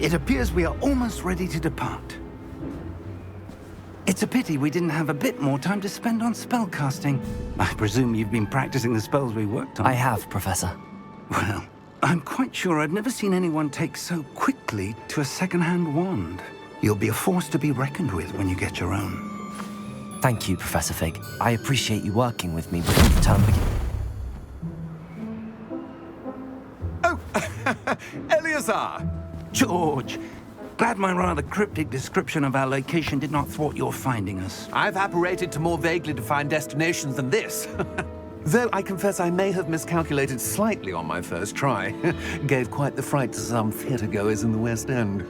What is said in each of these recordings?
It appears we are almost ready to depart. It's a pity we didn't have a bit more time to spend on spellcasting. I presume you've been practicing the spells we worked on. I have, Professor. Well, I'm quite sure I've never seen anyone take so quickly to a second-hand wand. You'll be a force to be reckoned with when you get your own. Thank you, Professor Fig. I appreciate you working with me before the term begins. Oh, Eleazar! George! Glad my rather cryptic description of our location did not thwart your finding us. I've apparated to more vaguely defined destinations than this. Though I confess I may have miscalculated slightly on my first try. Gave quite the fright to some theatre-goers in the West End.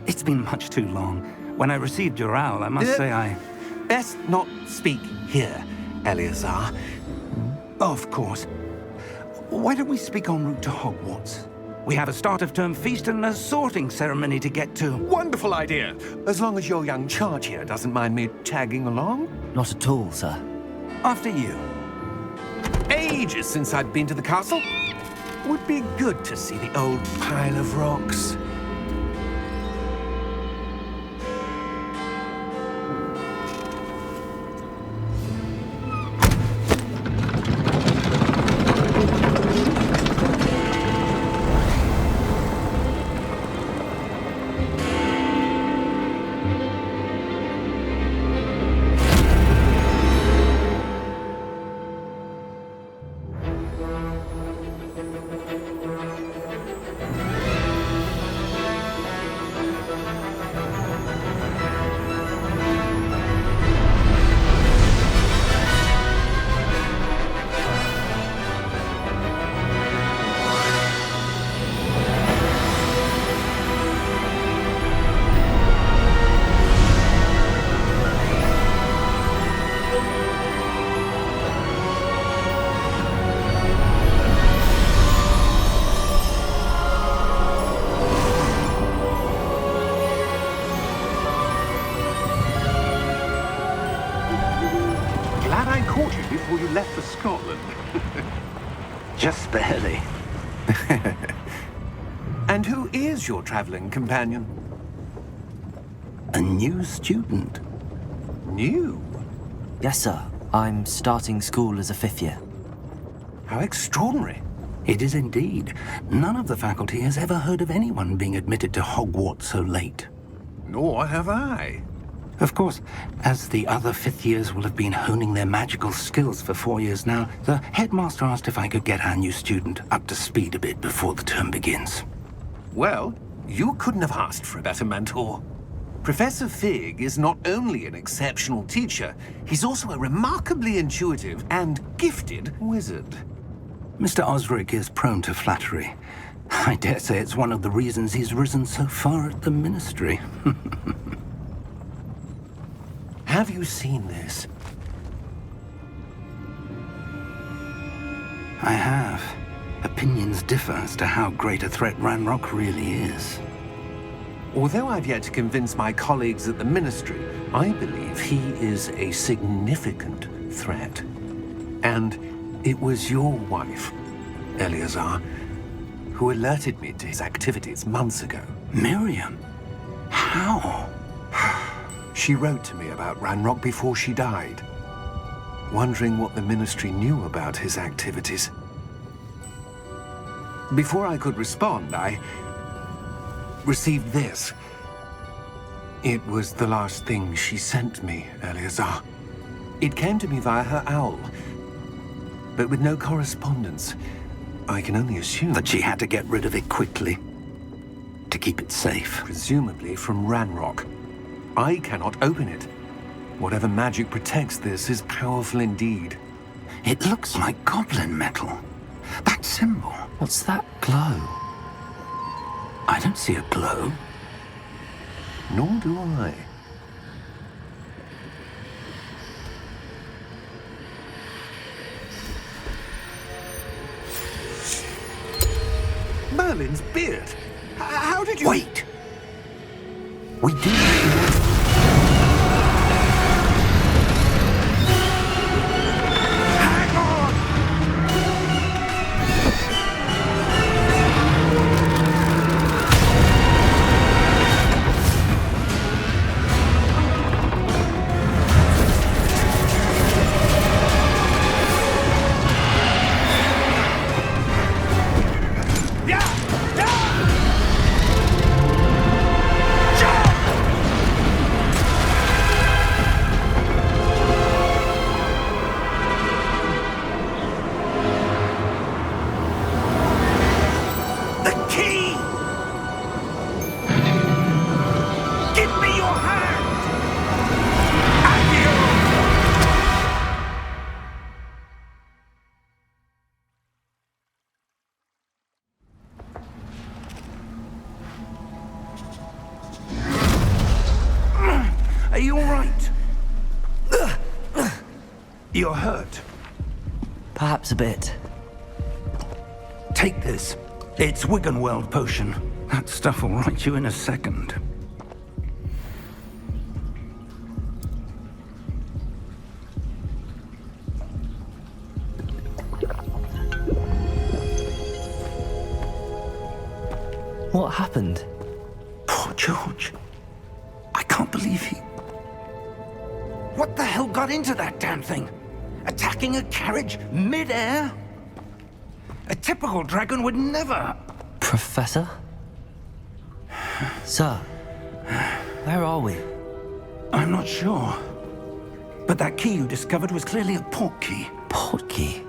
It's been much too long. When I received your owl, I must say I... Best not speak here, Eleazar. Of course. Why don't we speak en route to Hogwarts? We have a start-of-term feast and a sorting ceremony to get to. Wonderful idea! As long as your young charge here doesn't mind me tagging along. Not at all, sir. After you. Ages since I'd been to the castle. Would be good to see the old pile of rocks. Before you left for Scotland. Just barely. And who is your traveling companion? A new student. New? Yes, sir. I'm starting school as a 5th year. How extraordinary. It is indeed. None of the faculty has ever heard of anyone being admitted to Hogwarts so late. Nor have I. Of course, as the other 5th years will have been honing their magical skills for 4 years now, the headmaster asked if I could get our new student up to speed a bit before the term begins. Well, you couldn't have asked for a better mentor. Professor Fig is not only an exceptional teacher, he's also a remarkably intuitive and gifted wizard. Mr. Osric is prone to flattery. I dare say it's one of the reasons he's risen so far at the ministry. Have you seen this? I have. Opinions differ as to how great a threat Ranrock really is. Although I've yet to convince my colleagues at the Ministry, I believe he is a significant threat. And it was your wife, Eleazar, who alerted me to his activities months ago. Miriam? How? She wrote to me about Ranrock before she died, wondering what the Ministry knew about his activities. Before I could respond, I received this. It was the last thing she sent me, Eleazar. It came to me via her owl, but with no correspondence. I can only assume That she had to get rid of it quickly, to keep it safe. presumably from Ranrock. I cannot open it. Whatever magic protects this is powerful indeed. It looks like goblin metal. That symbol. What's that glow? I don't see a glow. Nor do I. Merlin's beard. How did you... Wait! We do... Hang on! You're hurt. Perhaps a bit. Take this. It's Wiggenweld potion. That stuff will right you in a second. What happened? Poor George. I can't believe he... What the hell got into that damn thing? Attacking a carriage mid-air? A typical dragon would never... Professor? Sir, where are we? I'm not sure. But that key you discovered was clearly a port key. Port key?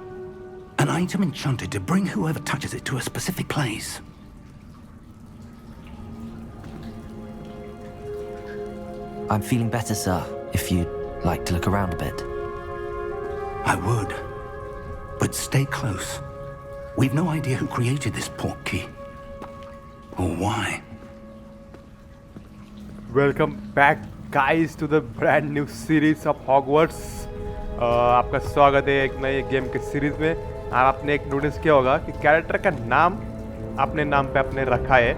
An item enchanted to bring whoever touches it to a specific place. I'm feeling better, sir, if you'd like to look around a bit. I would. But stay close. We've no idea who created this port key. Or why. Welcome back guys to the brand new series of Hogwarts. आपका स्वागत है एक नए game के series में। और आपने एक नोटिस किया होगा कि कैरेक्टर का नाम अपने नाम पे आपने रखा है।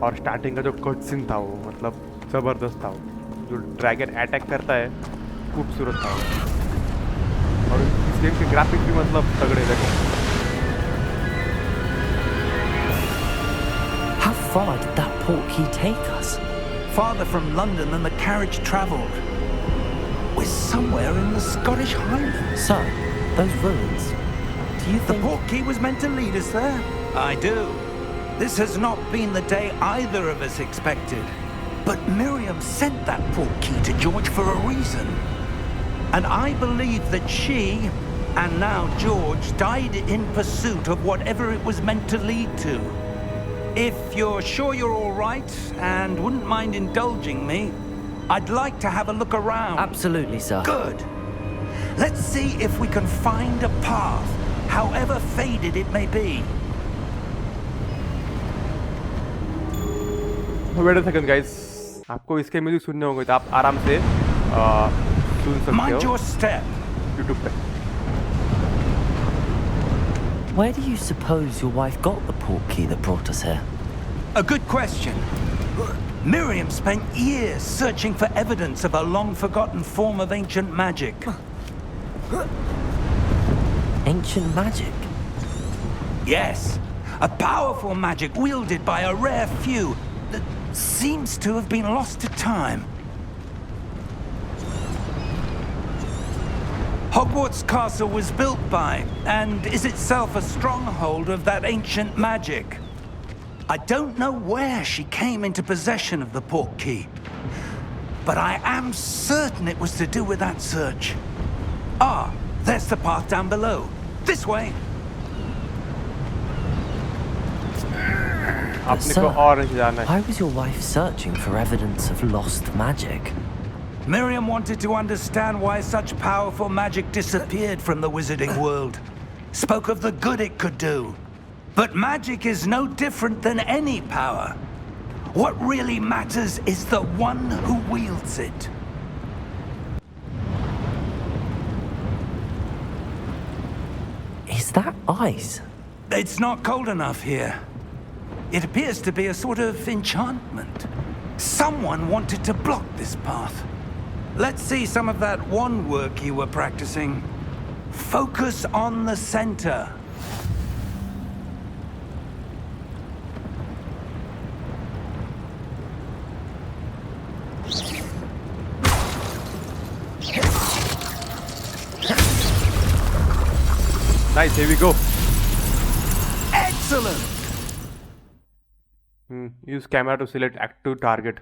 और स्टार्टिंग का जो कट सीन था वो मतलब ज़बरदस्त था वो। जो ड्रैगन अटैक करता है खूबसूरत था वो। और इस गेम के ग्राफिक भी मतलब तगड़े देखो। How far did that port key take us? Farther from London than the carriage travelled. We're somewhere in the Scottish Highlands. Sir, those ruins. Do you The think... port key was meant to lead us there? I do. This has not been the day either of us expected. But Miriam sent that port key to George for a reason. And I believe that she, and now George, died in pursuit of whatever it was meant to lead to. If you're sure you're all right and wouldn't mind indulging me, I'd like to have a look around. Absolutely, sir. Good. Let's see if we can find a path, however faded it may be. Wait a second guys, आपको इसके music सुनने होंगे तो आप आराम से सुन सकते Mind हो your step. यूट्यूब पे। Where do you suppose your wife got the port key that brought us here? A good question. Miriam spent years searching for evidence of a long-forgotten form of ancient magic. Ancient magic? Yes, a powerful magic wielded by a rare few that seems to have been lost to time. Hogwarts Castle was built by, and is itself a stronghold of that ancient magic. I don't know where she came into possession of the port key, but I am certain it was to do with that search. Ah, there's the path down below. This way. अपने Sir, को और नहीं जाना है। why was your wife searching for evidence of lost magic? Miriam wanted to understand why such powerful magic disappeared from the wizarding world. Spoke of the good it could do. But magic is no different than any power. What really matters is the one who wields it. Is that ice? It's not cold enough here. It appears to be a sort of enchantment. Someone wanted to block this path. Let's see some of that wand work you were practicing. Focus on the center. Nice, here we go. Excellent! Use camera to select active target.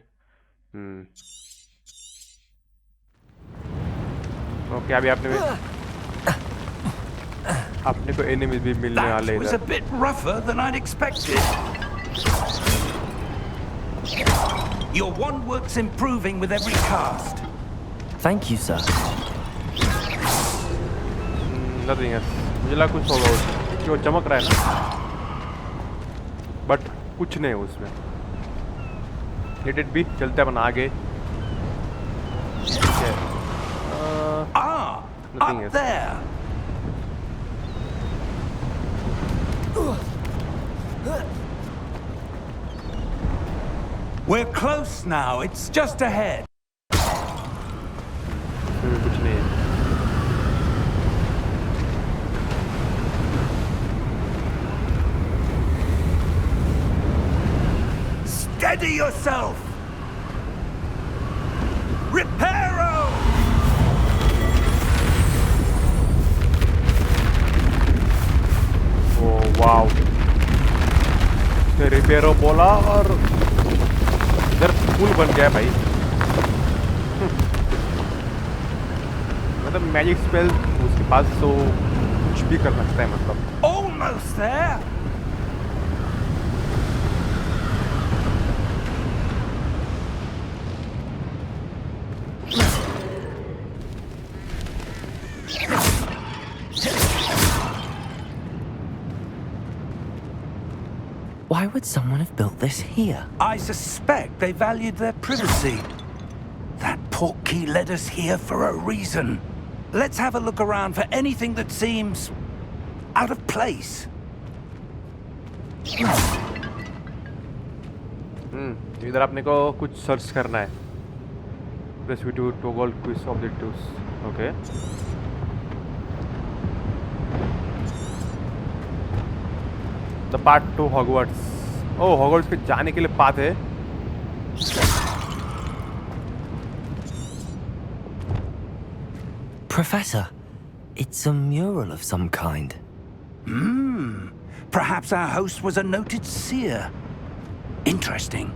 Okay अभी अपने को enemies भी मिलने वाले That was a इधर। bit rougher than I'd expected. Your wand work's improving with every cast. Thank you, sir. Nothing else. मुझे लगा कुछ होगा उसमें क्योंकि वो चमक रहा है ना, बट कुछ नहीं है उसमें। Let it be, चलते अपन आगे। Ah, working Up is. there. We're close now. It's just ahead. कुछ नहीं है. Steady yourself. Reparo. Oh wow. रिपेयरो बोला और इधर पुल बन गया भाई. मतलब मैजिक स्पेल उसके पास तो कुछ भी कर सकता है मतलब. Almost there. Why would someone have built this here? I suspect they valued their privacy. That portkey led us here for a reason. Let's have a look around for anything that seems out of place. इधर आपने को कुछ search करना है. Press V to toggle quiz objectives. Okay. The path to Hogwarts. Oh, Hogwarts पे जाने के लिए path है. Professor, it's a mural of some kind. Perhaps our host was a noted seer. Interesting.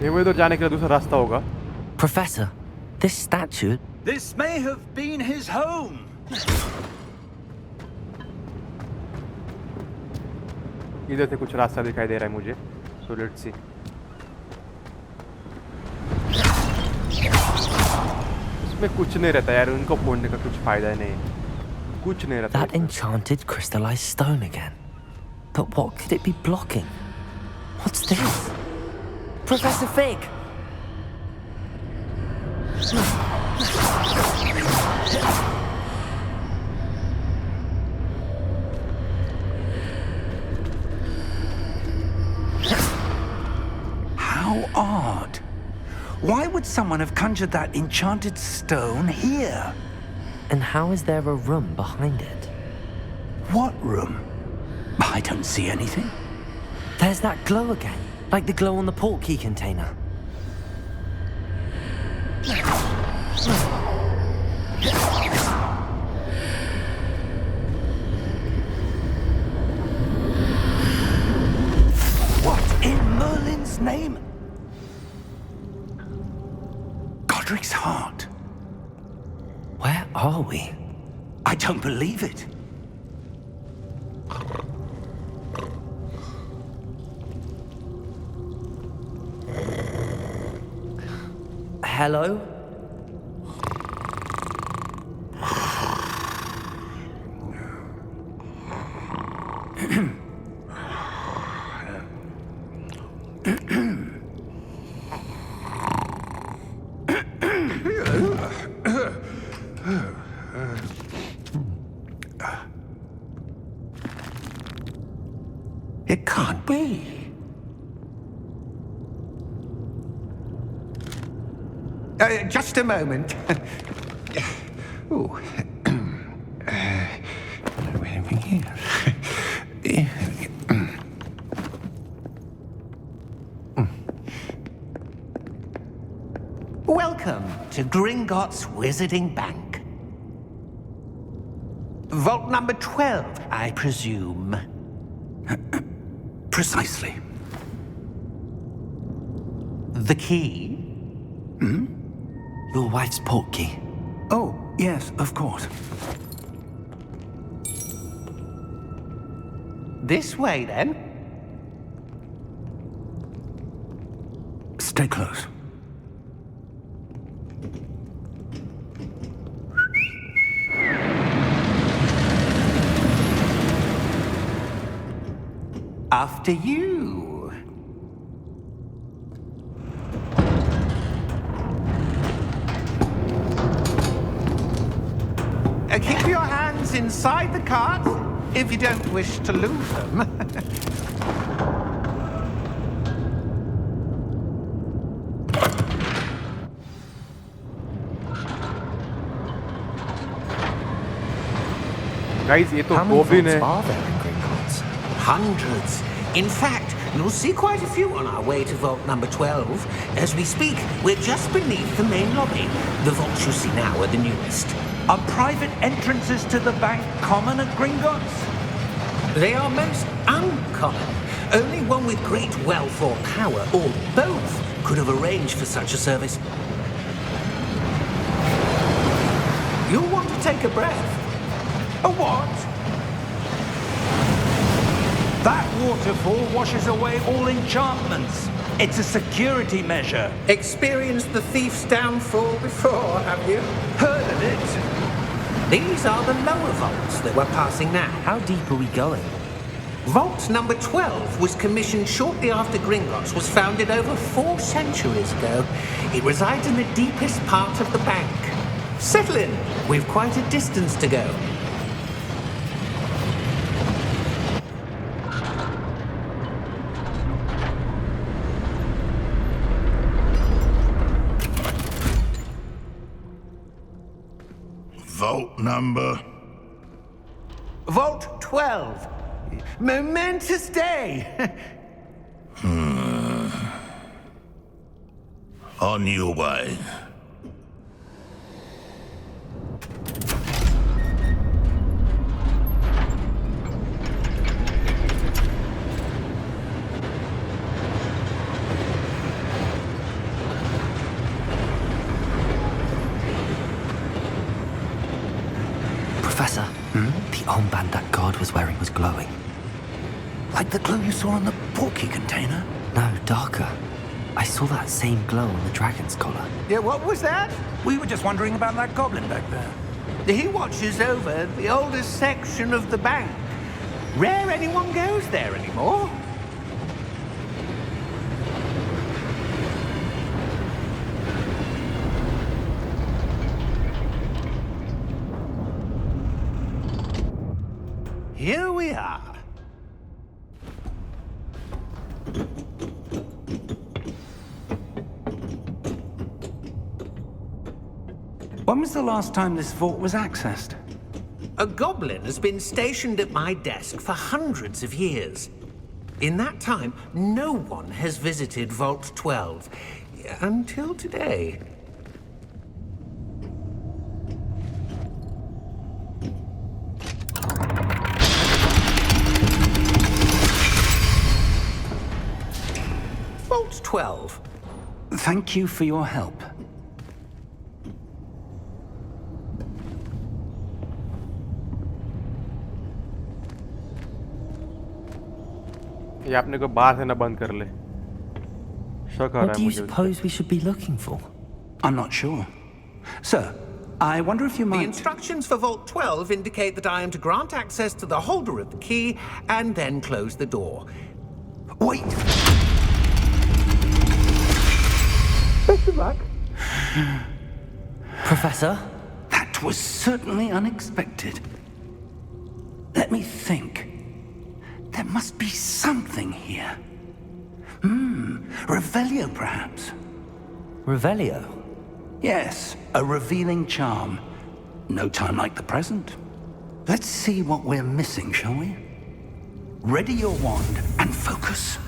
ये वो इधर जाने के लिए दूसरा रास्ता होगा. Professor, this statue. This may have been his home. इधर से कुछ रास्ता दिखाई दे रहा है मुझे. So let's see. इसमें कुछ नहीं रहता यार. उनको खोलने का कुछ फायदा नहीं. कुछ नहीं रहता. That enchanted crystallized stone again. But what could it be blocking? What's this? Professor Fig! How odd. Why would someone have conjured that enchanted stone here? And how is there a room behind it? What room? I don't see anything. There's that glow again, like the glow on the portkey container. What in Merlin's name? Godric's heart. Where are we? I don't believe it. Hello? It can't be. Just a moment. Ooh. Anything here? Welcome to Gringotts Wizarding Bank. Vault number 12, I presume. Precisely. The key? Your wife's portkey. Oh, yes, of course. This way, then. Stay close. After you. Keep your hands inside the cart if you don't wish to lose them. Guys ये तो How many goblin vaults है. are there in Gringotts? Hundreds. In fact, you'll see quite a few on our way to vault number 12. As we speak, we're just beneath the main lobby. The vaults you see now are the newest. Are private entrances to the bank common at Gringotts? They are most uncommon. Only one with great wealth or power, or both, could have arranged for such a service. You'll want to take a breath. A what? That waterfall washes away all enchantments. It's a security measure. Experienced the thief's downfall before, have you? Heard of it? These are the lower vaults that we're passing now. How deep are we going? Vault number 12 was commissioned shortly after Gringotts was founded over 4 centuries ago. It resides in the deepest part of the bank. Settle in. We've quite a distance to go. Vault number? Vault 12. Momentous day. On your way. Professor, the armband that guard was wearing was glowing. Like the glue you saw on the portkey container? No, darker. I saw that same glow on the dragon's collar. Yeah, what was that? We were just wondering about that goblin back there. He watches over the oldest section of the bank. Rare anyone goes there anymore. Here we are. When was the last time this vault was accessed? A goblin has been stationed at my desk for hundreds of years. In that time, no one has visited Vault 12. Until today. Vault 12. Thank you for your help. ये आपने को बाहर से ना बंद कर ले. शक आ What रहा do है you मुझे. suppose we should be looking for? I'm not sure. Sir, I wonder if you The might... instructions for Vault 12 indicate that I am to grant access to the holder of the key and then close the door. Wait! Professor? That was certainly unexpected. Let me think. There must be something here. Revelio, perhaps. Revelio? Yes, a revealing charm. No time like the present. Let's see what we're missing, shall we? Ready your wand and focus.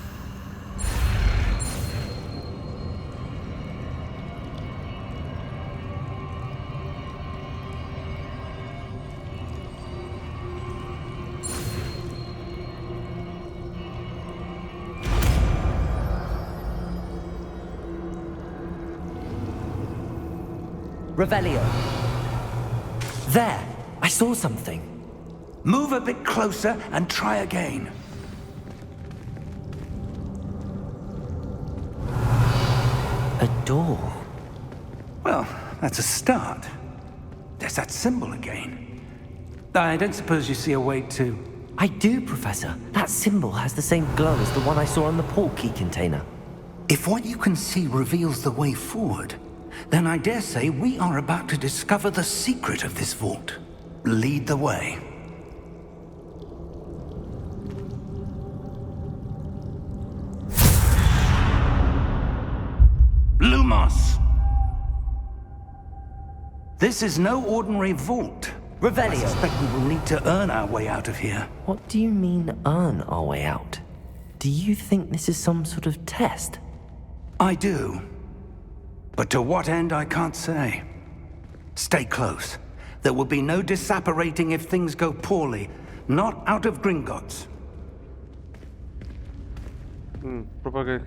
Revelio. There! I saw something. Move a bit closer and try again. A door. Well, that's a start. There's that symbol again. I don't suppose you see a way to... I do, Professor. That symbol has the same glow as the one I saw on the portkey container. If what you can see reveals the way forward, then I dare say we are about to discover the secret of this vault. Lead the way. Lumos! This is no ordinary vault. I Revelio. suspect we will need to earn our way out of here. What do you mean, earn our way out? Do you think this is some sort of test? I do. But to what end, I can't say. Stay close. There will be no disapparating if things go poorly. Not out of Gringotts. Proper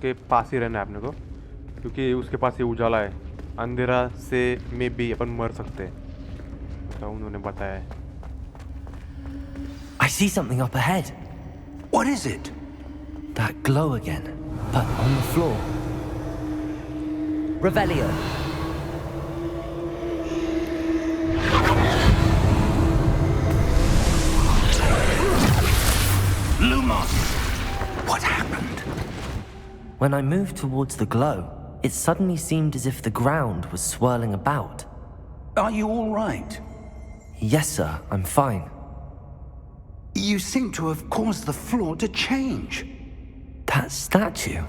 के पास ही रहना है अपने को, क्योंकि उसके पास ये उजाला है. अंधेरा से मे बी अपन मर सकते हैं, तो उन्होंने बताया है. I see something up ahead. What is it? That glow again, but on the floor. Revelio. Lumos! What happened? When I moved towards the glow, it suddenly seemed as if the ground was swirling about. Are you all right? Yes, sir, I'm fine. You seem to have caused the floor to change. That statue.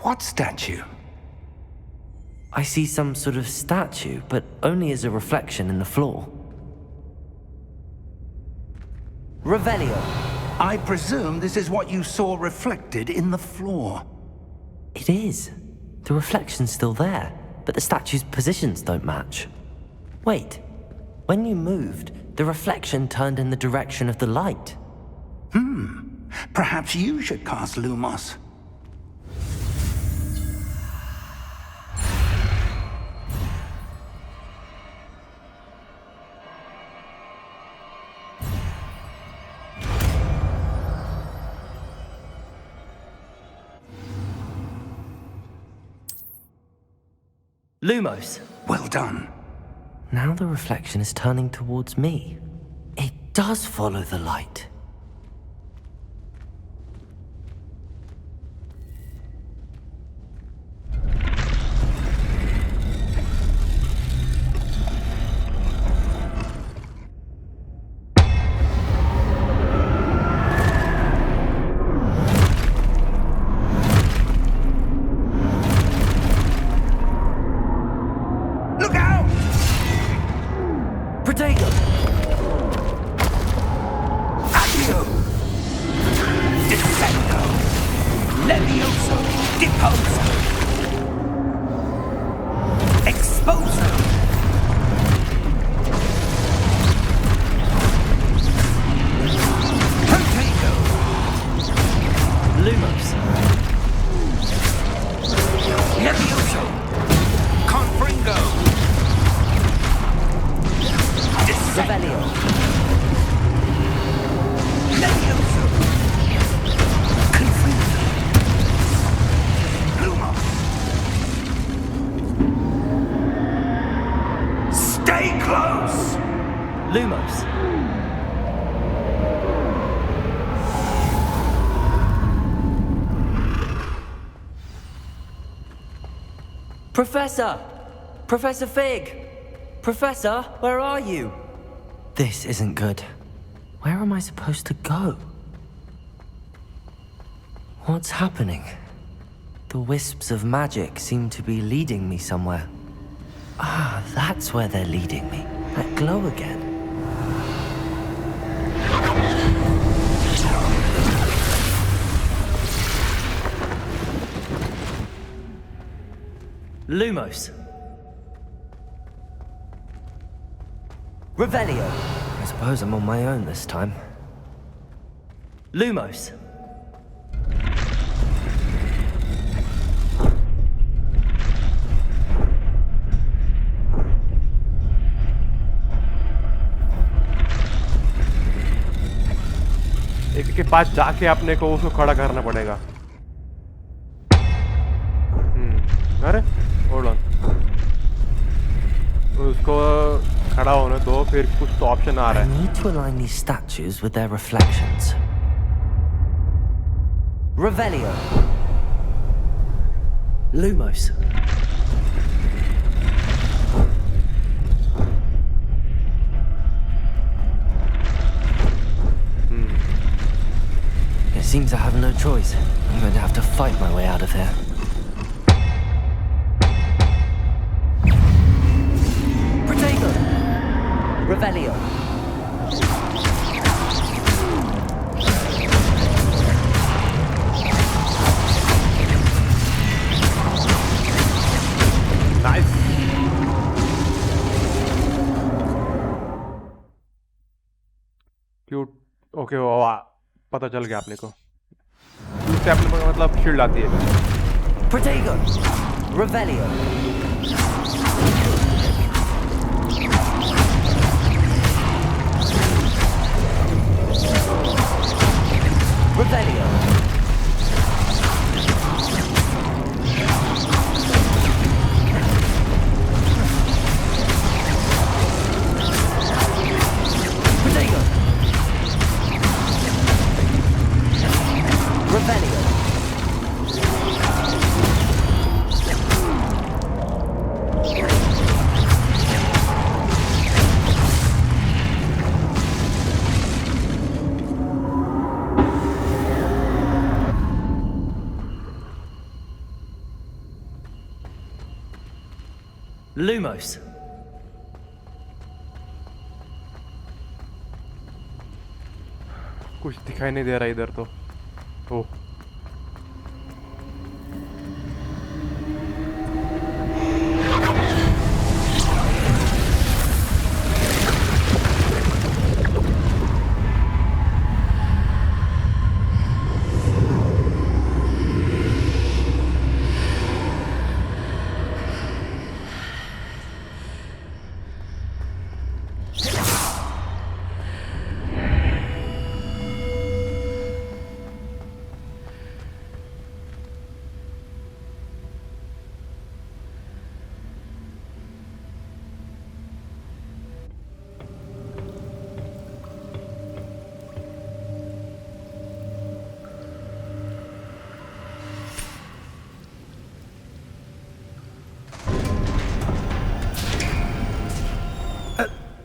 What statue? I see some sort of statue, but only as a reflection in the floor. Revelio. I presume this is what you saw reflected in the floor. It is. The reflection's still there, but the statue's positions don't match. Wait. When you moved, the reflection turned in the direction of the light. Perhaps you should cast Lumos. Lumos. Well done. Now the reflection is turning towards me. It does follow the light. Look out! Protego! Accio! Defendo! Levioso! Deposo! Exposo! Protego! Lumos. Levioso! Confringo! Revelio. Levioso! Confringo! Lumos! Stay close! Lumos. Professor! Professor Fig! Professor, where are you? This isn't good. Where am I supposed to go? What's happening? The wisps of magic seem to be leading me somewhere. Ah, that's where they're leading me. That glow again. Lumos. Revelio. I suppose I'm on my own this time. Lumos. एक के पास जाके अपने को उसको खड़ा करना पड़ेगा. अरे होल्ड ऑन. उसको खड़ा होने दो, फिर कुछ तो ऑप्शन आ रहा I है. need to align these statues with their reflections. Revelio. Lumos. It seems I have no choice. I'm going to have to fight my way out of here. Protego! Revelio. Nice. Cute. Okay, वाह, पता चल गया आपने को. इससे अपने को मतलब शील्ड आती है. Protego! Revelio. Revelio. Protego. Revelio. Lumos. कुछ दिखाई नहीं दे रहा इधर तो. ओह.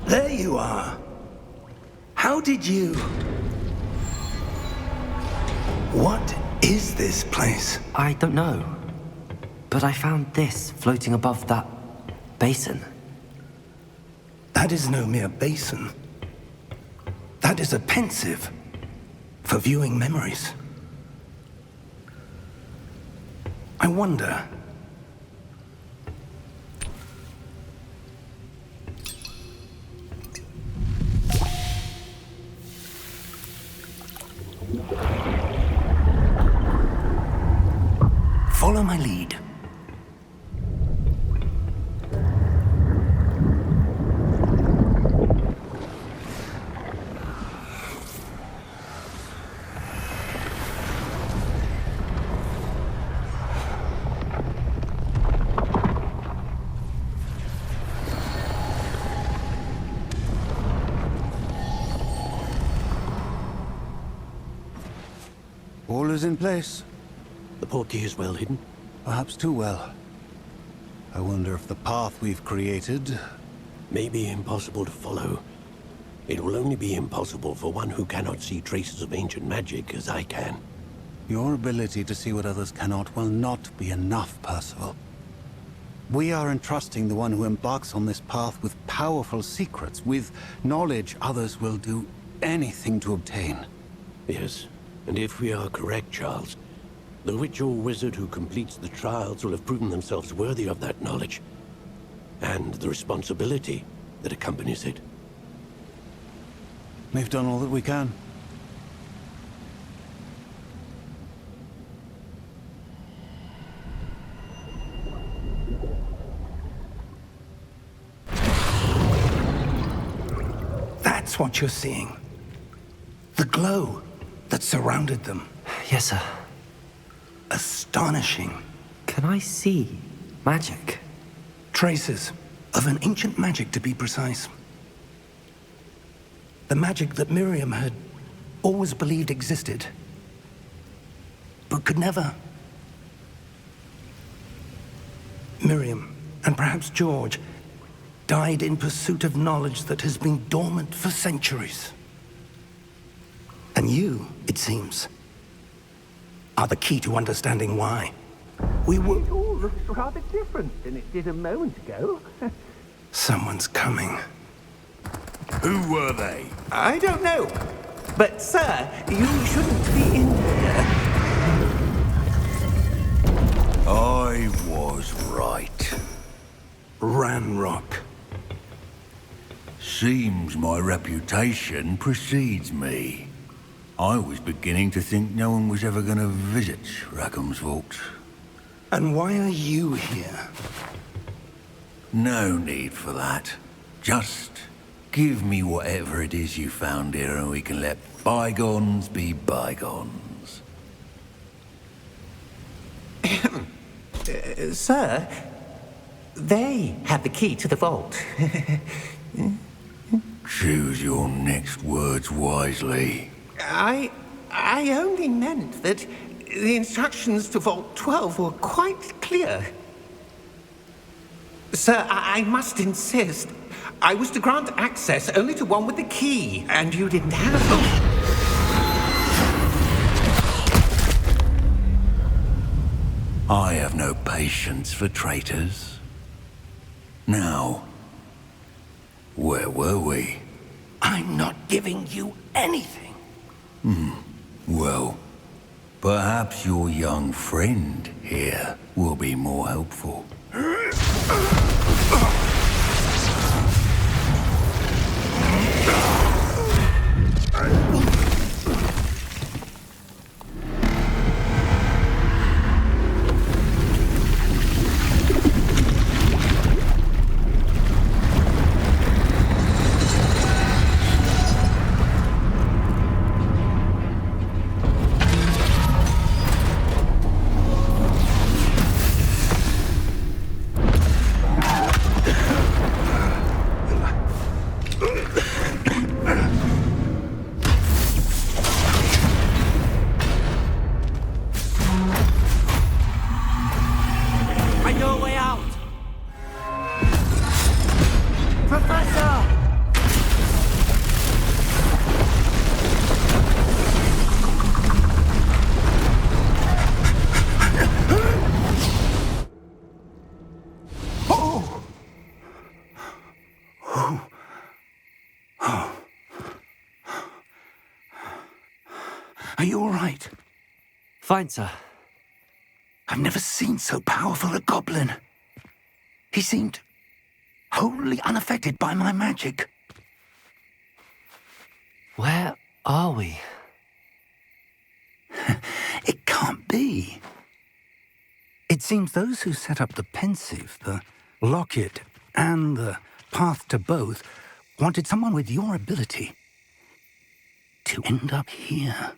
There you are. How did you... What is this place? I don't know. But I found this floating above that basin. That is no mere basin. That is a pensive for viewing memories. I wonder... Follow my lead. All is in place. The portkey is well hidden. Perhaps too well. I wonder if the path we've created... May be impossible to follow. It will only be impossible for one who cannot see traces of ancient magic as I can. Your ability to see what others cannot will not be enough, Percival. We are entrusting the one who embarks on this path with powerful secrets, with knowledge others will do anything to obtain. Yes, and if we are correct, Charles, the witch or wizard who completes the trials will have proven themselves worthy of that knowledge, and the responsibility that accompanies it. We've done all that we can. That's what you're seeing. The glow that surrounded them. Yes, sir. Astonishing. Can I see magic? Traces of an ancient magic, to be precise. The magic that Miriam had always believed existed, but could never. Miriam, and perhaps George, died in pursuit of knowledge that has been dormant for centuries. And you, it seems, are the key to understanding why. We were... It all looks rather different than it did a moment ago. Someone's coming. Who were they? I don't know. But, sir, you shouldn't be in here. I was right. Ranrock. Seems my reputation precedes me. I was beginning to think no one was ever going to visit Rackham's vault. And why are you here? No need for that. Just give me whatever it is you found here and we can let bygones be bygones. Sir, they have the key to the vault. Choose your next words wisely. I only meant that the instructions to Vault 12 were quite clear. Sir, I must insist. I was to grant access only to one with the key, and you didn't have it. I have no patience for traitors. Now, where were we? I'm not giving you anything. Well, perhaps your young friend here will be more helpful. Are you all right? Fine, sir. I've never seen so powerful a goblin. He seemed wholly unaffected by my magic. Where are we? It can't be. It seems those who set up the pensive, the locket, and the path to both wanted someone with your ability to end up here.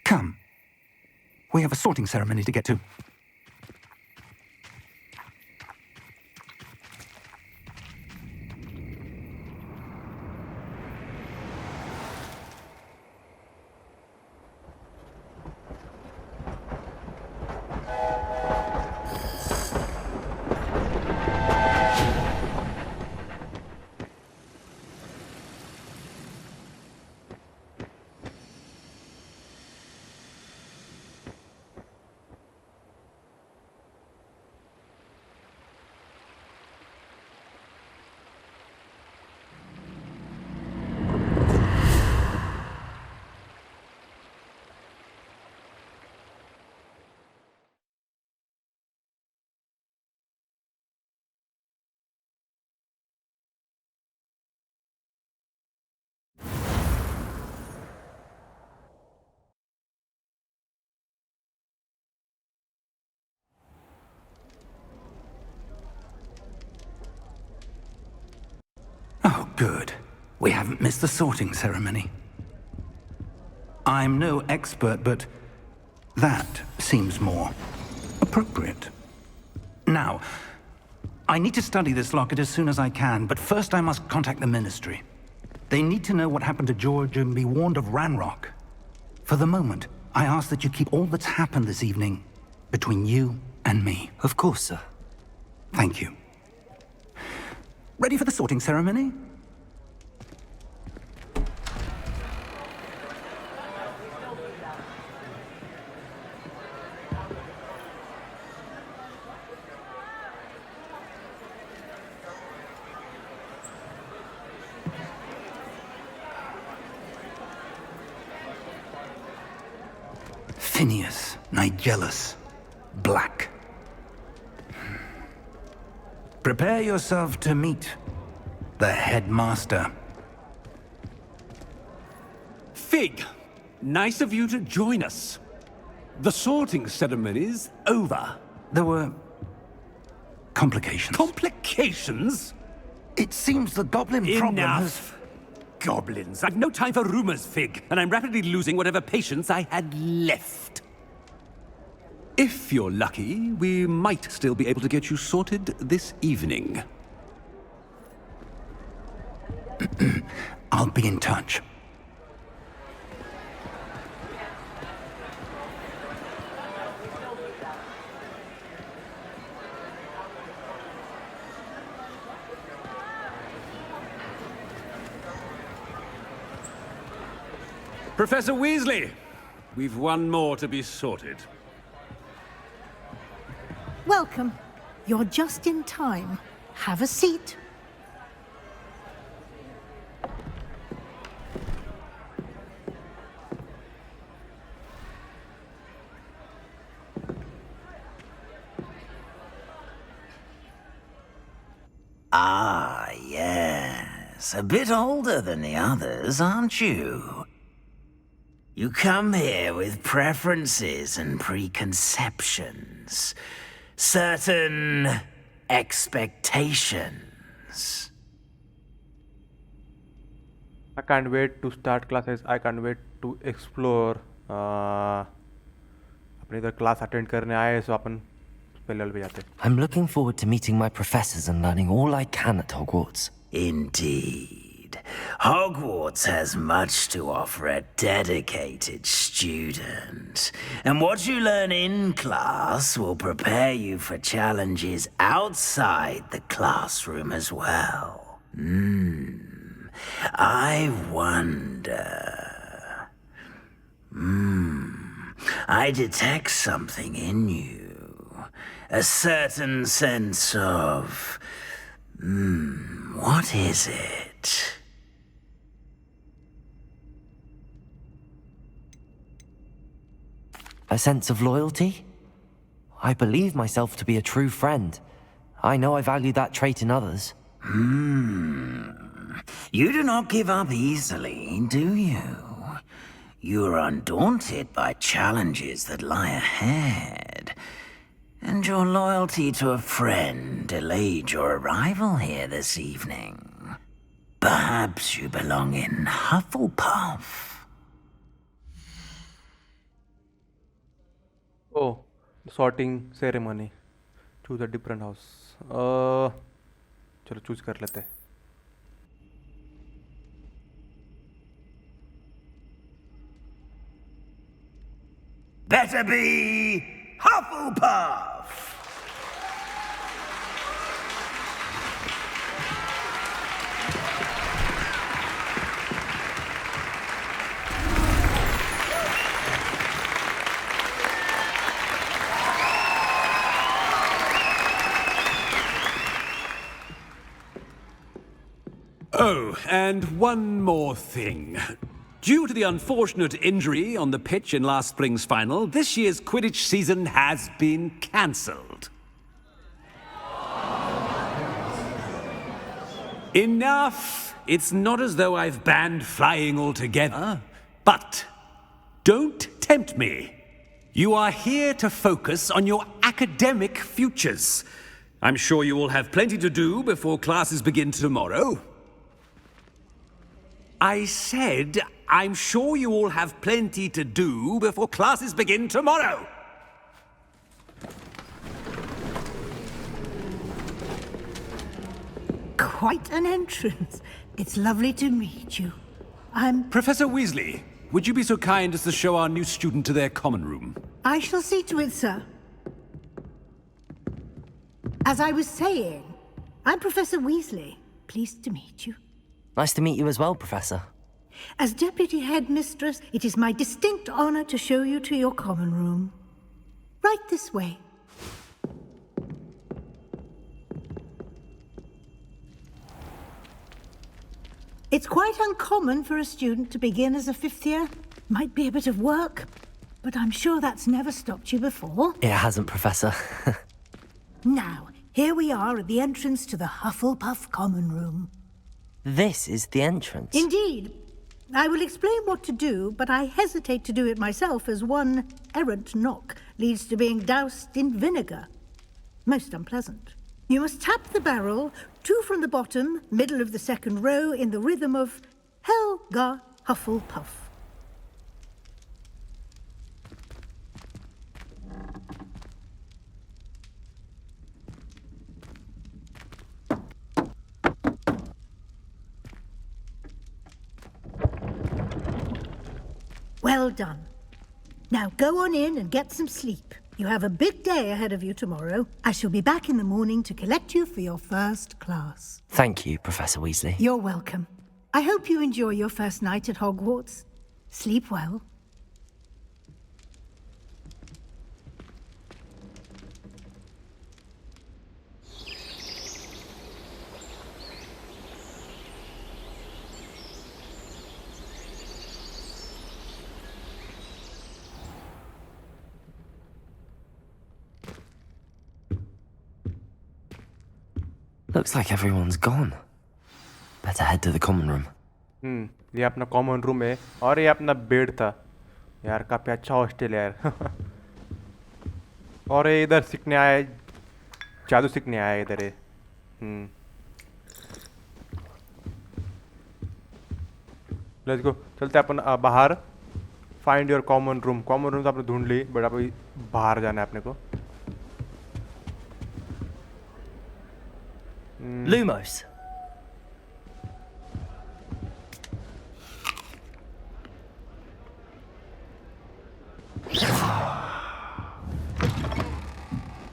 Come. We have a sorting ceremony to get to. Oh, good. We haven't missed the sorting ceremony. I'm no expert, but that seems more appropriate. Now, I need to study this locket as soon as I can, but first I must contact the Ministry. They need to know what happened to George and be warned of Ranrock. For the moment, I ask that you keep all that's happened this evening between you and me. Of course, sir. Thank you. Ready for the sorting ceremony? Phineas, Nigellus, Black. Prepare yourself to meet the headmaster. Fig, nice of you to join us. The sorting ceremony's over. There were complications. Complications? It seems the goblin problem has... Enough! Goblins. I've no time for rumors, Fig, and I'm rapidly losing whatever patience I had left. If you're lucky, we might still be able to get you sorted this evening. I'll be in touch. Professor Weasley, we've one more to be sorted. Welcome. You're just in time. Have a seat. Ah, yes. A bit older than the others, aren't you? You come here with preferences and preconceptions. Certain expectations. I can't wait to start classes. I can't wait to explore. अपने इधर class attend करने आए सो अपन पहले level पे जाते. I'm looking forward to meeting my professors and learning all I can at Hogwarts. Indeed. Hogwarts has much to offer a dedicated student. And what you learn in class will prepare you for challenges outside the classroom as well. I wonder... I detect something in you. A certain sense of... what is it? A sense of loyalty? I believe myself to be a true friend. I know I value that trait in others. You do not give up easily, do you? You are undaunted by challenges that lie ahead. And your loyalty to a friend delayed your arrival here this evening. Perhaps you belong in Hufflepuff. Oh, sorting ceremony. Choose a different house. चलो choose कर लेते हैं. Better be Hufflepuff! Oh, and one more thing. Due to the unfortunate injury on the pitch in last spring's final, this year's Quidditch season has been cancelled. Enough! It's not as though I've banned flying altogether. But don't tempt me. You are here to focus on your academic futures. I'm sure you will have plenty to do before classes begin tomorrow. I said, I'm sure you all have plenty to do before classes begin tomorrow. Quite an entrance. It's lovely to meet you. I'm... Professor Weasley, would you be so kind as to show our new student to their common room? I shall see to it, sir. As I was saying, I'm Professor Weasley. Pleased to meet you. Nice to meet you as well, Professor. As Deputy Headmistress, it is my distinct honor to show you to your common room. Right this way. It's quite uncommon for a student to begin as a fifth year. Might be a bit of work, but I'm sure that's never stopped you before. It hasn't, Professor. Now, here we are at the entrance to the Hufflepuff common room. This is the entrance. Indeed. I will explain what to do, but I hesitate to do it myself as one errant knock leads to being doused in vinegar. Most unpleasant. You must tap the barrel, 2 from the bottom, middle of the second row, in the rhythm of Helga Hufflepuff. Well done. Now go on in and get some sleep. You have a big day ahead of you tomorrow. I shall be back in the morning to collect you for your first class. Thank you, Professor Weasley. You're welcome. I hope you enjoy your first night at Hogwarts. Sleep well. Looks like everyone's gone. Better head to the common room. ये अपना common room है और ये अपना bed था यार, काफी अच्छा हॉस्टल है यार। और ये इधर सीखने आया है, जादू सीखने आया है इधर ये। लेट्स गो, चलते हैं अपन बाहर। Find your common room. Common room तो आपने ढूंढ ली, बट अभी बाहर जाना है अपने को। Lumos.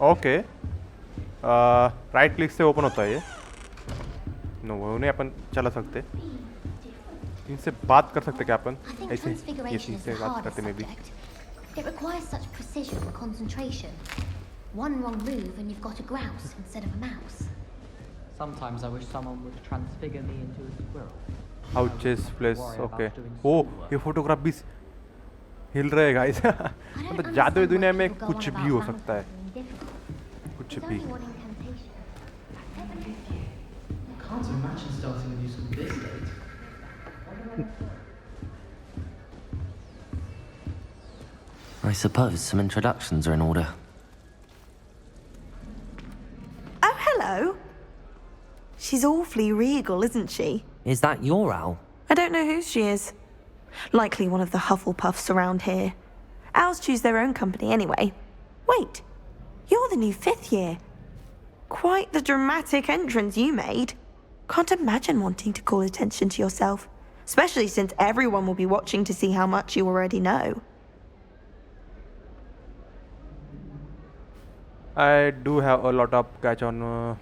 ओके, राइट क्लिक से ओपन होता है ये। नो, वो नहीं अपन चला सकते। इनसे बात कर सकते क्या अपन? ऐसे ये चीज से बात करते में भी। It requires such precision and concentration. One wrong move and you've got a grouse instead of a mouse. Sometimes I wish someone would transfigure me into a squirrel. How chess plays, okay. Oh, ये photograph भी हिल रहे guys. मतलब जादू की दुनिया में कुछ भी हो सकता है, कुछ भी। Can't imagine starting a new school this late. I suppose some introductions are in order. Oh, hello. She's awfully regal, isn't she? Is that your owl? I don't know whose she is. Likely one of the Hufflepuffs around here. Owls choose their own company anyway. Wait, you're the new 5th year. Quite the dramatic entrance you made. Can't imagine wanting to call attention to yourself, especially since everyone will be watching to see how much you already know. I do have a lot of catch on.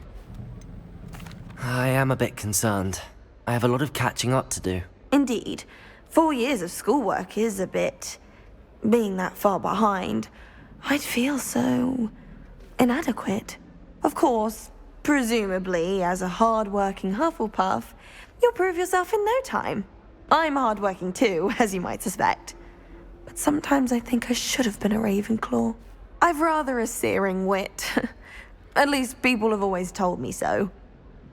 I am a bit concerned. I have a lot of catching up to do. Indeed. 4 years of schoolwork is a bit... Being that far behind, I'd feel so... inadequate. Of course, presumably, as a hard-working Hufflepuff, you'll prove yourself in no time. I'm hard-working too, as you might suspect. But sometimes I think I should have been a Ravenclaw. I've rather a searing wit. At least people have always told me so.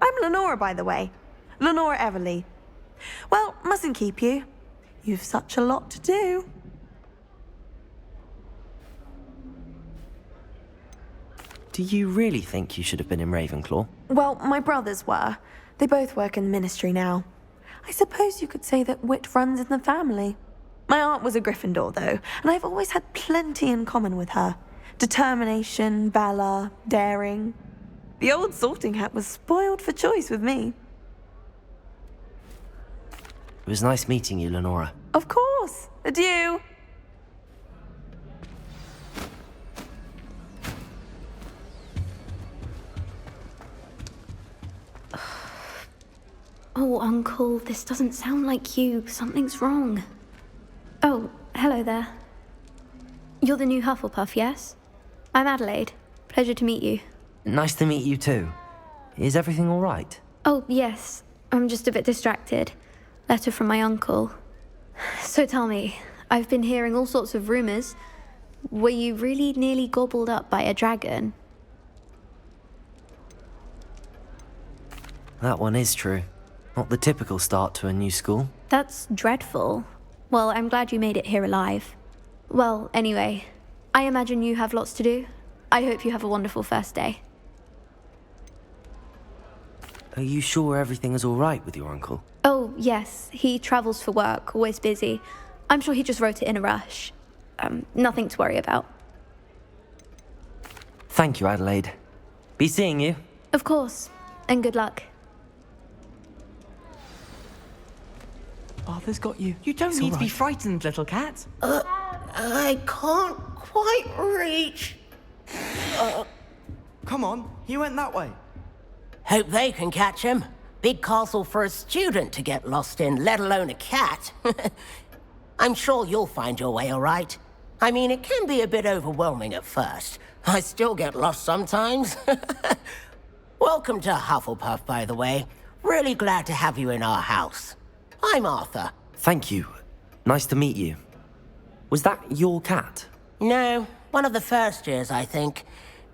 I'm Lenora, by the way. Lenora Everly. Well, mustn't keep you. You've such a lot to do. Do you really think you should have been in Ravenclaw? Well, my brothers were. They both work in the ministry now. I suppose you could say that wit runs in the family. My aunt was a Gryffindor, though, and I've always had plenty in common with her. Determination, valor, daring. The old sorting hat was spoiled for choice with me. It was nice meeting you, Lenora. Of course. Adieu. Oh, Uncle, this doesn't sound like you. Something's wrong. Oh, hello there. You're the new Hufflepuff, yes? I'm Adelaide. Pleasure to meet you. Nice to meet you too. Is everything all right? Oh, yes. I'm just a bit distracted. Letter from my uncle. So tell me, I've been hearing all sorts of rumors. Were you really nearly gobbled up by a dragon? That one is true. Not the typical start to a new school. That's dreadful. Well, I'm glad you made it here alive. Well, anyway, I imagine you have lots to do. I hope you have a wonderful first day. Are you sure everything is all right with your uncle? Oh, yes. He travels for work, always busy. I'm sure he just wrote it in a rush. Nothing to worry about. Thank you, Adelaide. Be seeing you. Of course. And good luck. Arthur's got you. You don't need to be frightened, little cat. I can't quite reach. Come on, he went that way. Hope they can catch him. Big castle for a student to get lost in, let alone a cat. I'm sure you'll find your way all right. I mean, it can be a bit overwhelming at first. I still get lost sometimes. Welcome to Hufflepuff, by the way. Really glad to have you in our house. I'm Arthur. Thank you. Nice to meet you. Was that your cat? No, one of the first years, I think.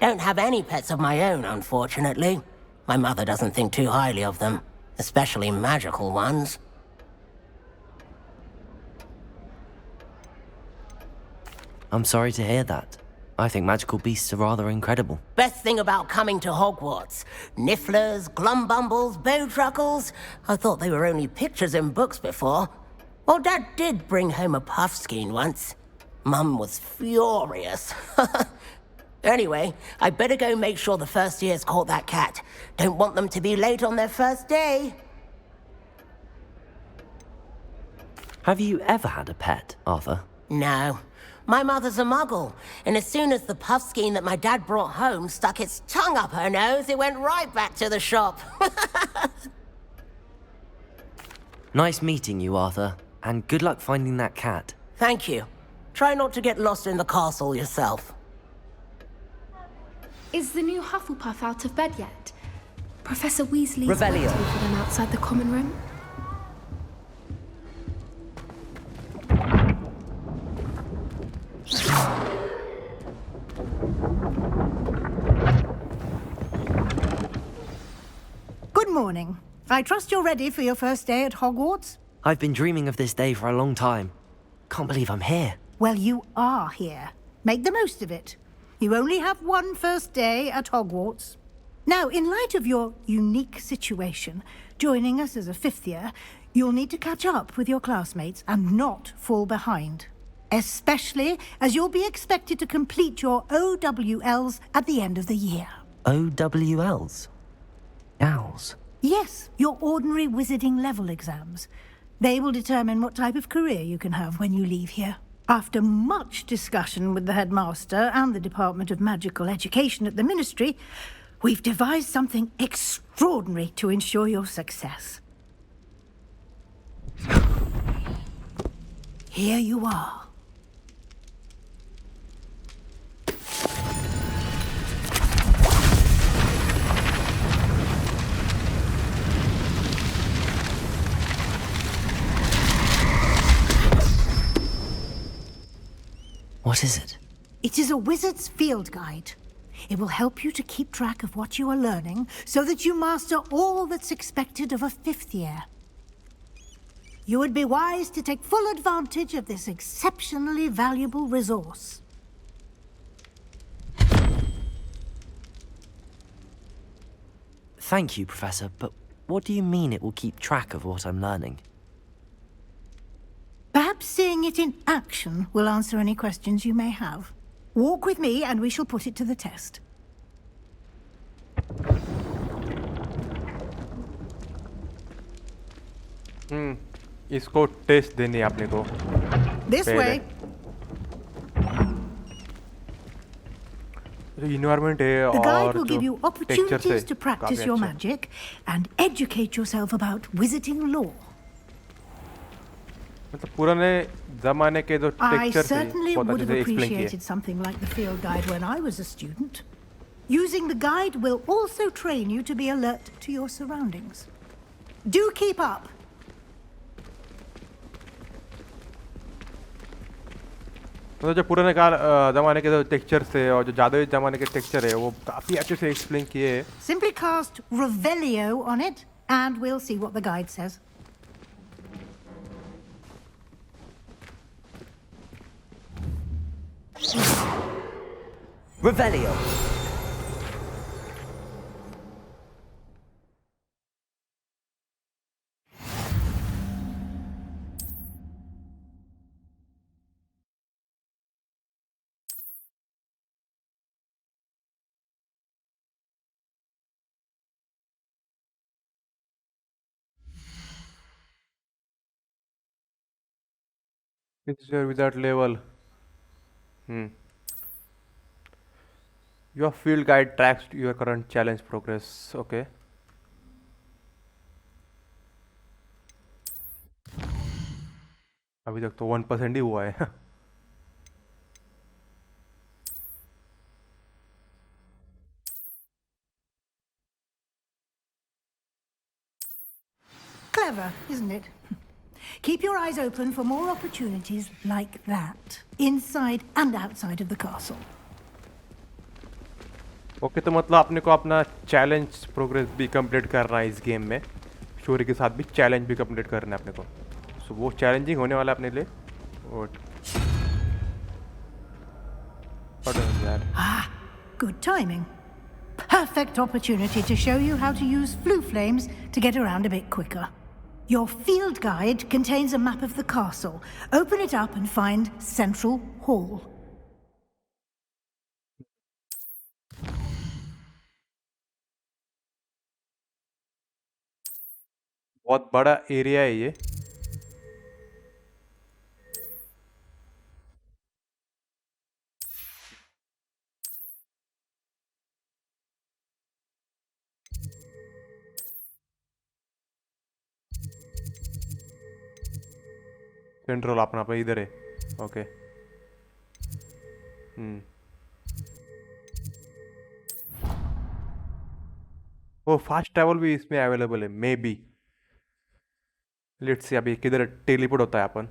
Don't have any pets of my own, unfortunately. My mother doesn't think too highly of them, especially magical ones. I'm sorry to hear that. I think magical beasts are rather incredible. Best thing about coming to Hogwarts. Nifflers, Glumbumbles, Bowtruckles. I thought they were only pictures in books before. Well, Dad did bring home a Puffskein once. Mum was furious. Anyway, I better go make sure the first years caught that cat. Don't want them to be late on their first day. Have you ever had a pet, Arthur? No. My mother's a muggle, and as soon as the Puffskein that my dad brought home stuck its tongue up her nose, it went right back to the shop. Nice meeting you, Arthur, and good luck finding that cat. Thank you. Try not to get lost in the castle yourself. Is the new Hufflepuff out of bed yet? Professor Weasley's Revelio. waiting for them outside the common room. Good morning. I trust you're ready for your first day at Hogwarts? I've been dreaming of this day for a long time. Can't believe I'm here. Well, you are here. Make the most of it. You only have one first day at Hogwarts. Now, in light of your unique situation, joining us as a fifth year, you'll need to catch up with your classmates and not fall behind. Especially as you'll be expected to complete your OWLs at the end of the year. OWLs? Owls? Yes, your ordinary wizarding level exams. They will determine what type of career you can have when you leave here. After much discussion with the headmaster and the Department of Magical Education at the Ministry, we've devised something extraordinary to ensure your success. Here you are. What is it? It is a wizard's field guide. It will help you to keep track of what you are learning so that you master all that's expected of a fifth year. You would be wise to take full advantage of this exceptionally valuable resource. Thank you, Professor, but what do you mean it will keep track of what I'm learning? Perhaps seeing it in action will answer any questions you may have. Walk with me and we shall put it to the test. इसको test देनी है अपने को This way. जो environment है The guide और will give you जो texture opportunities से to practice your magic and educate yourself about wizarding lore. मतलब पुराने जमाने के जो I टेक्सचर थे certainly बहुत would अच्छे have से एक्सप्लेन appreciated किए something like the field guide when I was a student. Using the guide will also train you to be alert to your surroundings. Do keep up. मतलब जो पुराने काल जमाने के जो टेक्सचर थे और जो जादुई जमाने के टेक्सचर है वो काफी अच्छे से एक्सप्लेन किए हैं Simply cast Revelio on it, and we'll see what the guide says. Revelio. It's your wizard level. Your field guide tracks your current challenge progress. Okay. अभी तक तो 1% ही हुआ है Clever, isn't it? Keep your eyes open for more opportunities like that, inside and outside of the castle. Okay तो मतलब अपने को अपना चैलेंज प्रोग्रेस भी कंप्लीट करना है इस गेम में स्टोरी के साथ भी चैलेंज भी कंप्लीट करना है अपने को सो वो चैलेंजिंग होने वाला है अपने लिए Ah, good timing. Perfect opportunity to show you how to use flue flames to get around a bit quicker. Your field guide contains a map of the castle. Open it up and find Central Hall. बहुत बड़ा area है ये central अपना पे इधर है okay वो fast travel भी इसमें अवेलेबल है मे बी लेट्स सी अभी किधर टेलीपोर्ट होता है अपन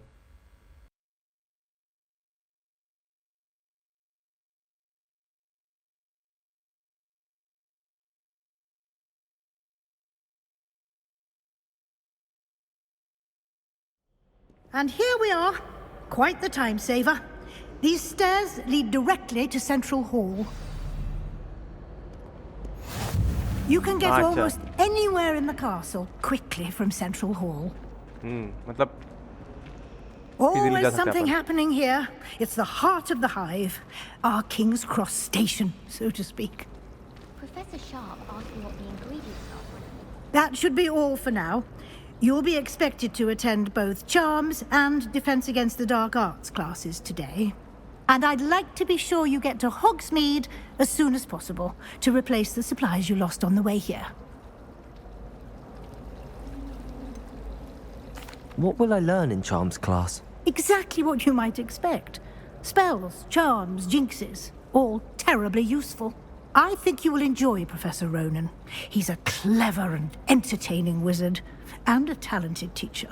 And here we are. Quite the time saver. These stairs lead directly to Central Hall. You can get almost anywhere in the castle quickly from Central Hall. मतलब Always something happening here. It's the heart of the hive. Our King's Cross station, so to speak. Professor Sharp asked me what the ingredients are. That should be all for now. You'll be expected to attend both Charms and Defense Against the Dark Arts classes today. And I'd like to be sure you get to Hogsmeade as soon as possible to replace the supplies you lost on the way here. What will I learn in Charms class? Exactly what you might expect. Spells, charms, jinxes, all terribly useful. I think you will enjoy Professor Ronan. He's a clever and entertaining wizard, and a talented teacher.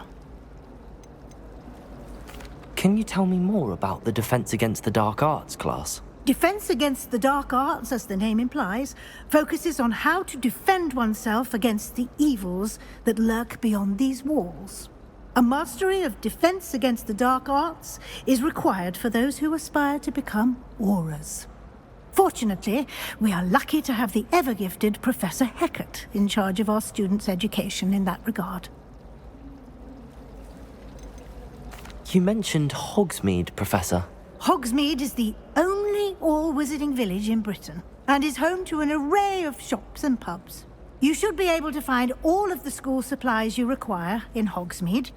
Can you tell me more about the Defense Against the Dark Arts class? Defense Against the Dark Arts, as the name implies, focuses on how to defend oneself against the evils that lurk beyond these walls. A mastery of Defense Against the Dark Arts is required for those who aspire to become auras. Fortunately, we are lucky to have the ever-gifted Professor Hecat in charge of our students' education in that regard. You mentioned Hogsmeade, Professor. Hogsmeade is the only all-wizarding village in Britain, and is home to an array of shops and pubs. You should be able to find all of the school supplies you require in Hogsmeade.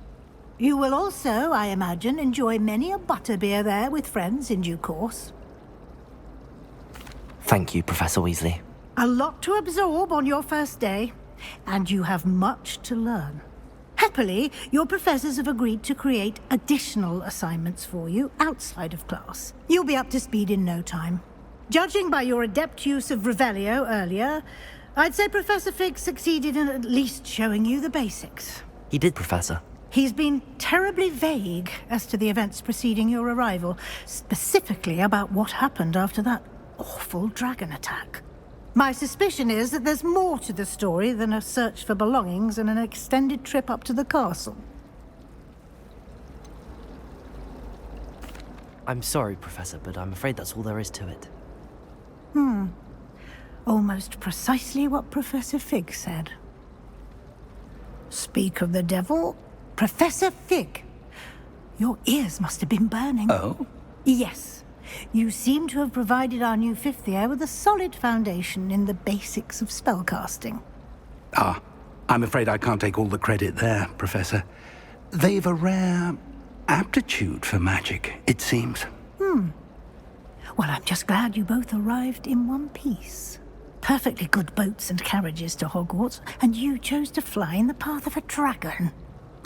You will also, I imagine, enjoy many a butterbeer there with friends in due course. Thank you, Professor Weasley. A lot to absorb on your first day, and you have much to learn. Happily, your professors have agreed to create additional assignments for you outside of class. You'll be up to speed in no time. Judging by your adept use of Revelio earlier, I'd say Professor Fig succeeded in at least showing you the basics. He did, Professor. He's been terribly vague as to the events preceding your arrival, specifically about what happened after that awful dragon attack. My suspicion is that there's more to the story than a search for belongings and an extended trip up to the castle. I'm sorry, Professor, but I'm afraid that's all there is to it. Almost precisely what Professor Fig said. Speak of the devil, Professor Fig. Your ears must have been burning. Oh? Yes. You seem to have provided our new fifth year with a solid foundation in the basics of spellcasting. Ah, I'm afraid I can't take all the credit there, Professor. They've a rare aptitude for magic, it seems. Well, I'm just glad you both arrived in one piece. Perfectly good boats and carriages to Hogwarts, and you chose to fly in the path of a dragon.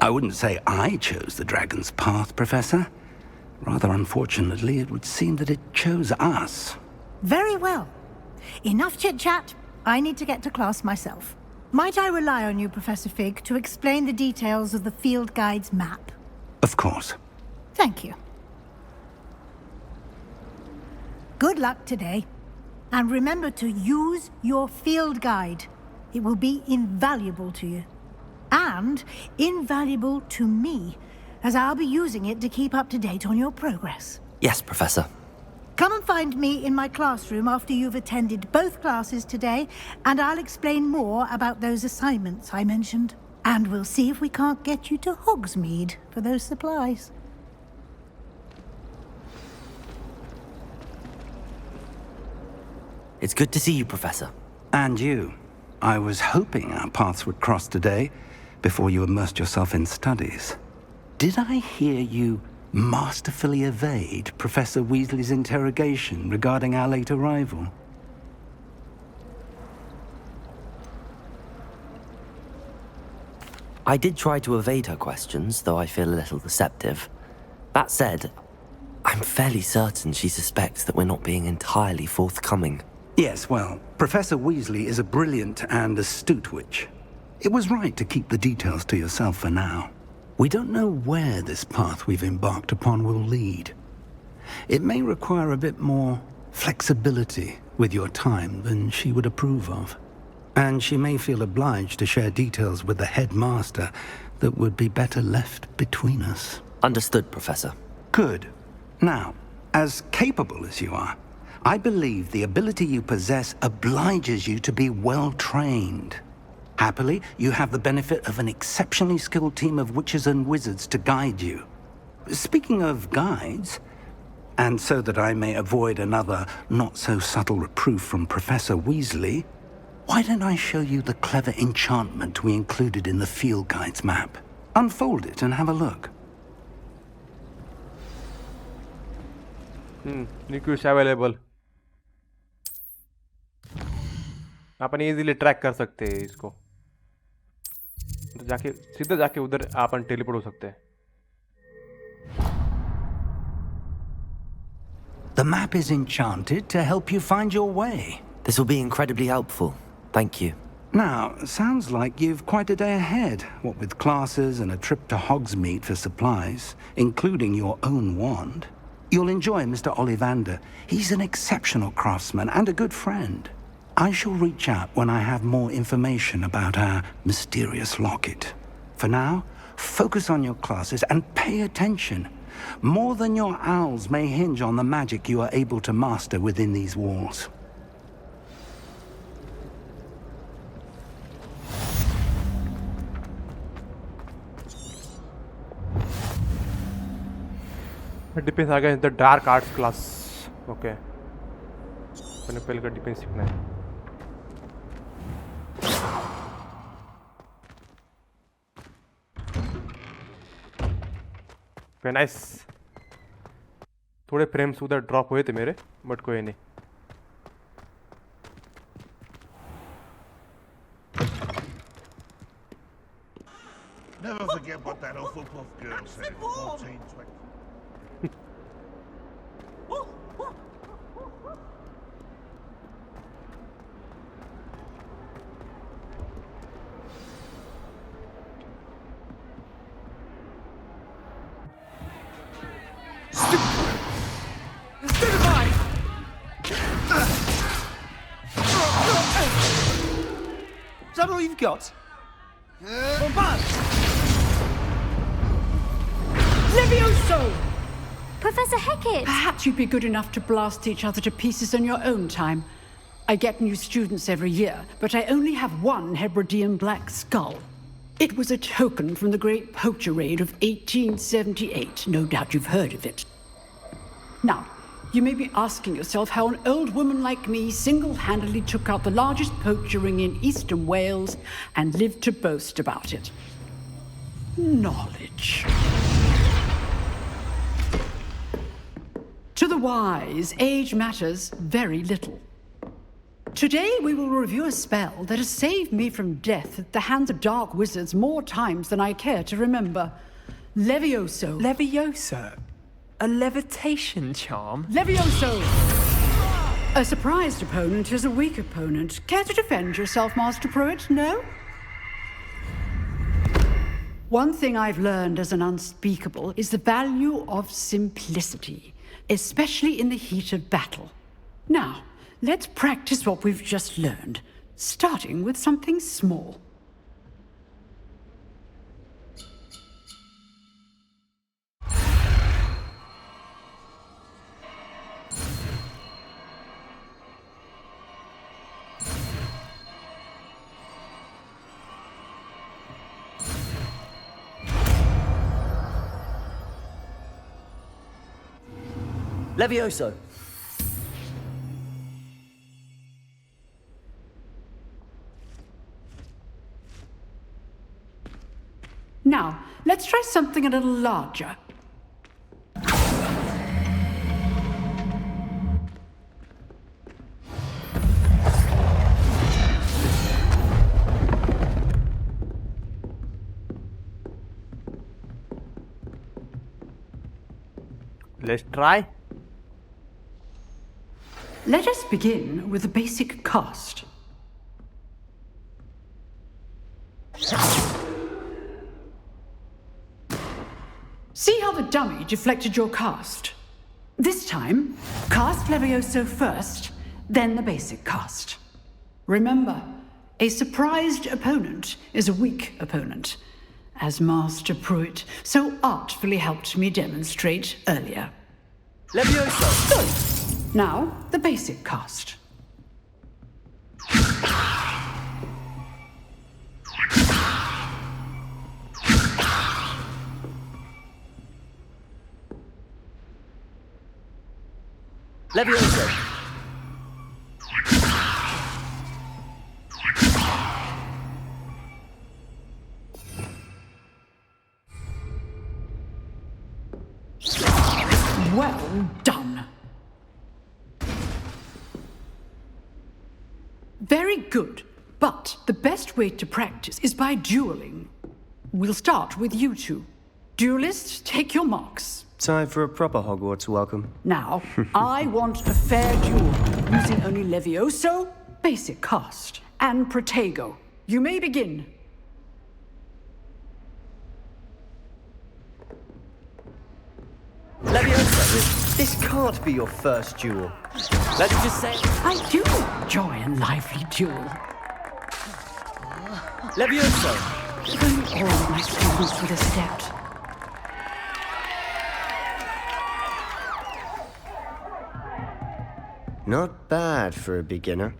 I wouldn't say I chose the dragon's path, Professor. Rather unfortunately, it would seem that it chose us. Very well. Enough chit-chat. I need to get to class myself. Might I rely on you, Professor Fig, to explain the details of the field guide's map? Of course. Thank you. Good luck today. And remember to use your field guide. It will be invaluable to you. And invaluable to me, as I'll be using it to keep up to date on your progress. Yes, Professor. Come and find me in my classroom after you've attended both classes today, and I'll explain more about those assignments I mentioned. And we'll see if we can't get you to Hogsmeade for those supplies. It's good to see you, Professor. And you. I was hoping our paths would cross today, before you immersed yourself in studies. Did I hear you masterfully evade Professor Weasley's interrogation regarding our late arrival? I did try to evade her questions, though I feel a little deceptive. That said, I'm fairly certain she suspects that we're not being entirely forthcoming. Yes, well, Professor Weasley is a brilliant and astute witch. It was right to keep the details to yourself for now. We don't know where this path we've embarked upon will lead. It may require a bit more flexibility with your time than she would approve of. And she may feel obliged to share details with the headmaster that would be better left between us. Understood, Professor. Good. Now, as capable as you are, I believe the ability you possess obliges you to be well-trained. Happily, you have the benefit of an exceptionally skilled team of witches and wizards to guide you. Speaking of guides, and so that I may avoid another not-so-subtle reproof from Professor Weasley, why don't I show you the clever enchantment we included in the field guide's map? Unfold it and have a look. New quest available. Upon easily track कर सकते हैं इसको, तो जाके सीधा जाके उधर अपन teleport हो सकते हैं. The map is enchanted to help you find your way. This will be incredibly helpful. Thank you. Now, sounds like you've quite a day ahead, what with classes and a trip to Hogsmeade for supplies, including your own wand. You'll enjoy Mr. Ollivander. He's an exceptional craftsman and a good friend. I shall reach out when I have more information about our mysterious locket. For now, focus on your classes and pay attention. More than your owls may hinge on the magic you are able to master within these walls. Defence आ गया, the dark arts class. Okay, मैंने पहले का defence सीखना है. Very nice. थोड़े frames उधर drop हुए थे मेरे, बट कोई नहीं। Never forget what that Hufflepuff girl said in 1420. Is that all you've got? Levioso! Professor Hecat! Perhaps you'd be good enough to blast each other to pieces on your own time. I get new students every year, but I only have one Hebridean black skull. It was a token from the Great Poacher Raid of 1878. No doubt you've heard of it. Now, you may be asking yourself how an old woman like me single-handedly took out the largest poacher ring in eastern Wales and lived to boast about it. Knowledge. To the wise, age matters very little. Today we will review a spell that has saved me from death at the hands of dark wizards more times than I care to remember. Levioso. Levioso? A levitation charm? Levioso! A surprised opponent is a weak opponent. Care to defend yourself, Master Pruitt? No? One thing I've learned as an unspeakable is the value of simplicity, especially in the heat of battle. Now, let's practice what we've just learned, starting with something small. Levioso. Now, let's try something a little larger. Let's try. Let us begin with the basic cast. See how the dummy deflected your cast? This time, cast Levioso first, then the basic cast. Remember, a surprised opponent is a weak opponent, as Master Pruitt so artfully helped me demonstrate earlier. Levioso! Good. Now, the basic cast. Levioso! Well done. Very good, but the best way to practice is by dueling. We'll start with you two. Duelists, take your marks. Time for a proper Hogwarts welcome. Now, I want a fair duel, using only Levioso, basic cast, and Protego. You may begin. Levioso! This can't be your first duel. Let's just say... I do enjoy a lively duel. Levioso! If only all of my students would have stepped. Not bad for a beginner.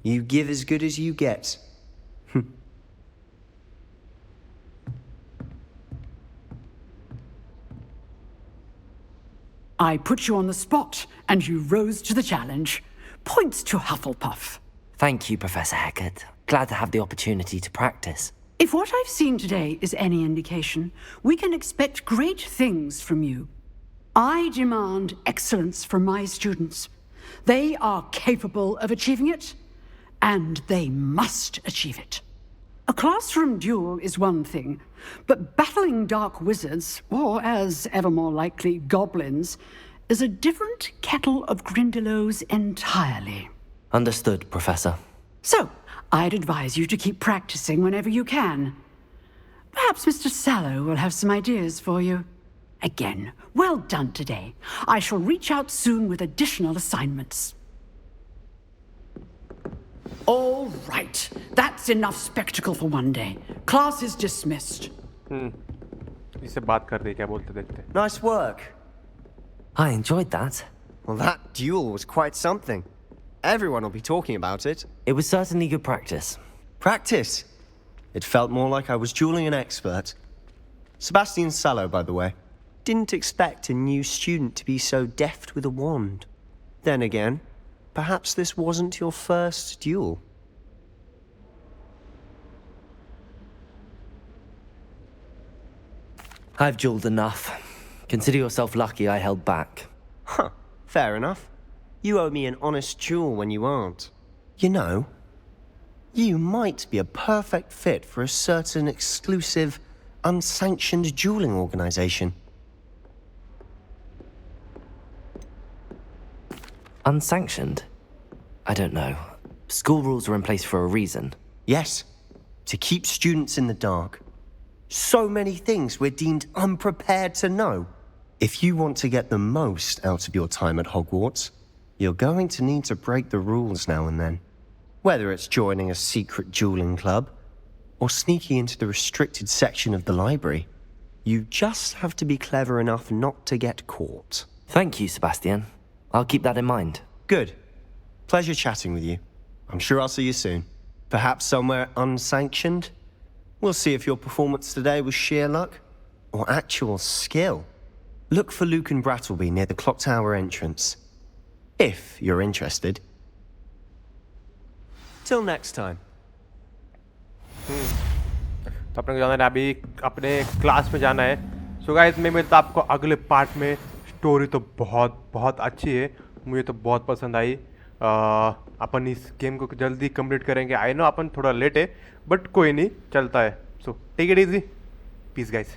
You give as good as you get. I put you on the spot, and you rose to the challenge. Points to Hufflepuff. Thank you, Professor Hecat. Glad to have the opportunity to practice. If what I've seen today is any indication, we can expect great things from you. I demand excellence from my students. They are capable of achieving it, and they must achieve it. A classroom duel is one thing, but battling dark wizards, or as ever more likely, goblins, is a different kettle of Grindylows entirely. Understood, Professor. So, I'd advise you to keep practicing whenever you can. Perhaps Mr. Sallow will have some ideas for you. Again, well done today. I shall reach out soon with additional assignments. All right. That's enough spectacle for one day. Class is dismissed. इससे बात कर रही है, क्या बोलते देखते हैं. Nice work. I enjoyed that. Well, that duel was quite something. Everyone will be talking about it. It was certainly good practice. Practice? It felt more like I was dueling an expert. Sebastian Sallow, by the way. Didn't expect a new student to be so deft with a wand. Then again, perhaps this wasn't your first duel. I've dueled enough. Consider yourself lucky I held back. Huh, fair enough. You owe me an honest duel when you aren't. You know, you might be a perfect fit for a certain exclusive, unsanctioned dueling organization. Unsanctioned? I don't know. School rules are in place for a reason. Yes, to keep students in the dark. So many things we're deemed unprepared to know. If you want to get the most out of your time at Hogwarts, you're going to need to break the rules now and then. Whether it's joining a secret dueling club, or sneaking into the restricted section of the library, you just have to be clever enough not to get caught. Thank you, Sebastian. I'll keep that in mind. Good. Pleasure chatting with you. I'm sure I'll see you soon. Perhaps somewhere unsanctioned? We'll see if your performance today was sheer luck or actual skill. Look for Luke and Brattleby near the clock tower entrance. If you're interested. Till next time. तो अपने को जाना है अभी अपने class में जाना है. सो गाइस मैं मिलता आपको अगले पार्ट में. स्टोरी तो बहुत बहुत अच्छी है, मुझे तो बहुत पसंद आई. अपन इस गेम को जल्दी कंप्लीट करेंगे. आई नो अपन थोड़ा लेट है बट कोई नहीं, चलता है. So take it easy. Peace guys.